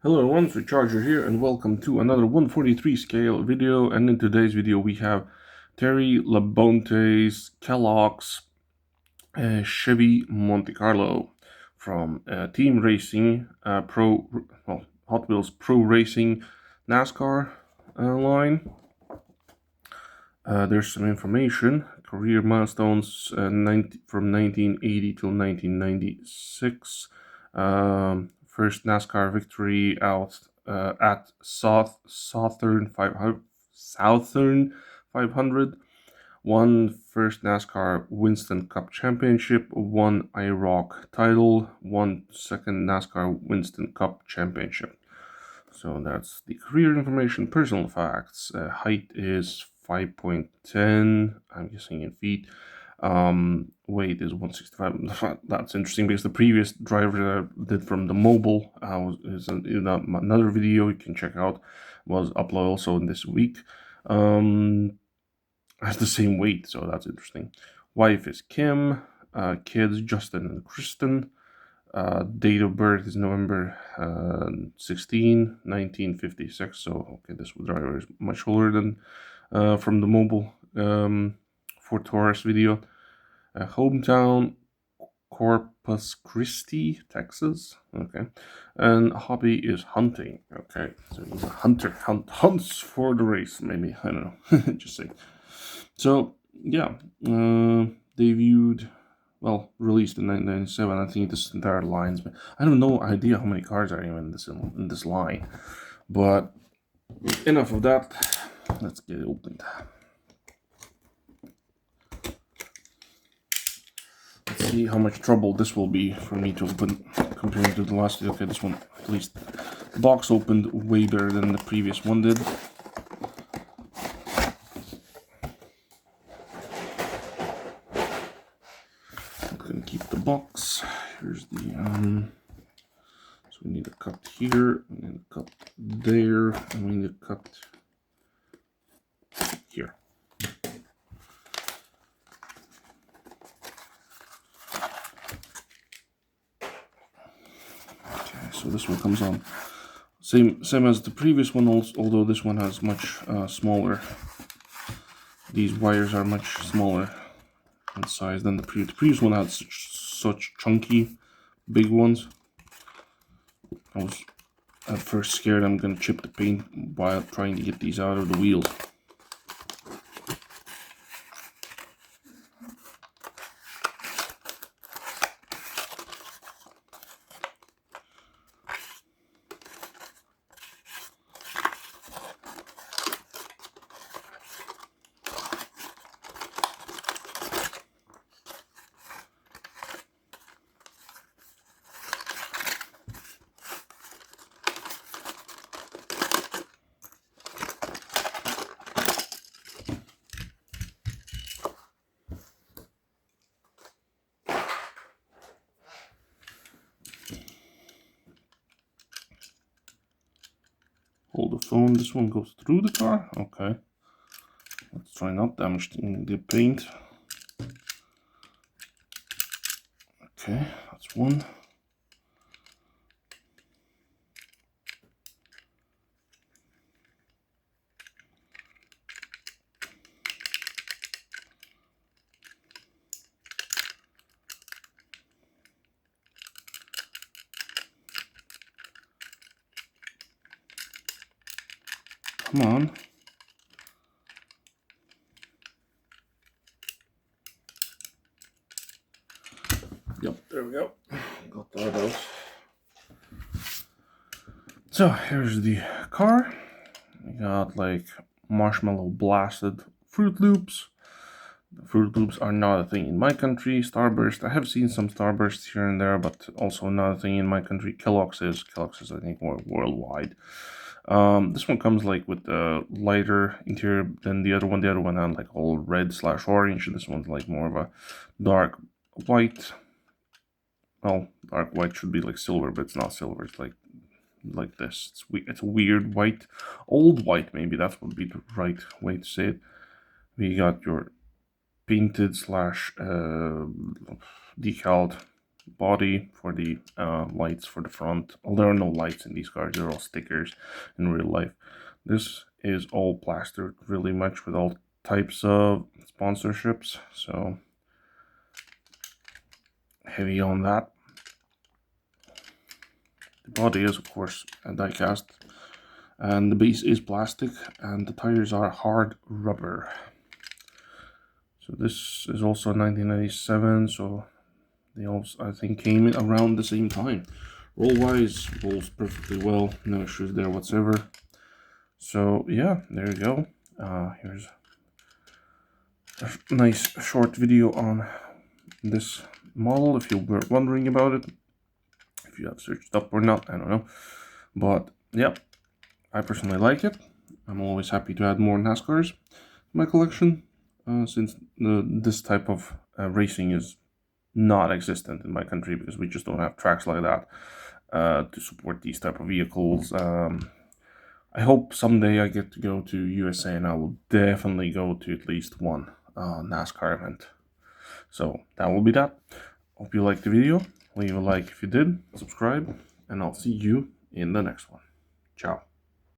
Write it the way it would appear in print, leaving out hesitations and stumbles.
Hello everyone, so Charger here and welcome to another 143 scale video, and in today's video we have Terry Labonte's Kellogg's Chevy Monte Carlo from Team Racing Hot Wheels Pro Racing NASCAR line. There's some information, career milestones from 1980 till 1996. First NASCAR victory out at Southern 500. Won first NASCAR Winston Cup Championship. Won IROC title. Won second NASCAR Winston Cup Championship. So that's the career information. Personal facts. Height is 5.10. I'm guessing in feet. Weight is 165. That's interesting because the previous driver that I did from the mobile is in another video you can check out, was uploaded also in this week. Has the same weight, so that's interesting. Wife is Kim. Kids Justin and Kristen. Date of birth is November 16, 1956. So okay, this driver is much older than from the mobile Ford Taurus video. Hometown Corpus Christi, Texas. Okay, and hobby is hunting. Okay, so he's a hunter. Hunts for the race. Maybe, I don't know. Just saying. So yeah, debuted. Well, released in 1997. I think this entire line's. I have no idea how many cars are even in this line. But enough of that. Let's get it opened. Let's see how much trouble this will be for me to open compared to the last video. Okay, this one at least the box opened way better than the previous one did. I'm gonna keep the box. Here's the so we need a cut here, we need a cut there, and we need a cut here. Okay, so this one comes on same as the previous one, although this one has much smaller. These wires are much smaller in size than the previous. The previous one had such chunky, big ones. I was at first scared I'm gonna chip the paint while trying to get these out of the wheels. Hold the phone. This one goes through the car. Okay. Let's try not damaging the paint. Okay, that's one. Come on. Yep, there we go. Got that out. So here's the car. We got like marshmallow blasted Fruit Loops. Fruit Loops are not a thing in my country. Starburst, I have seen some Starbursts here and there, but also not a thing in my country. Kellogg's is I think more worldwide. This one comes like with a lighter interior than the other one. The other one had like all red/orange. This one's like more of a dark white. Well, dark white should be like silver, but it's not silver. It's like this. It's a weird white, old white. Maybe that would be the right way to say it. We got your painted / decaled body for the lights for the front. Well, there are no lights in these cars, they're all stickers in real life. This is all plastered really much with all types of sponsorships, so heavy on that. The body is, of course, a die cast, and the base is plastic, and the tires are hard rubber. So this is also 1997, so they also, I think, came in around the same time. Roll-wise, rolls perfectly well, no issues there whatsoever. So yeah, there you go. Here's a nice short video on this model, if you were wondering about it. If you have searched up or not, I don't know. But yeah, I personally like it. I'm always happy to add more NASCARs to my collection, since this type of racing is not existent in my country, because we just don't have tracks like that to support these type of vehicles. I hope someday I get to go to USA, and I will definitely go to at least one NASCAR event. So that will be that. Hope you liked the video. Leave a like if you did, subscribe, and I'll see you in the next one. Ciao.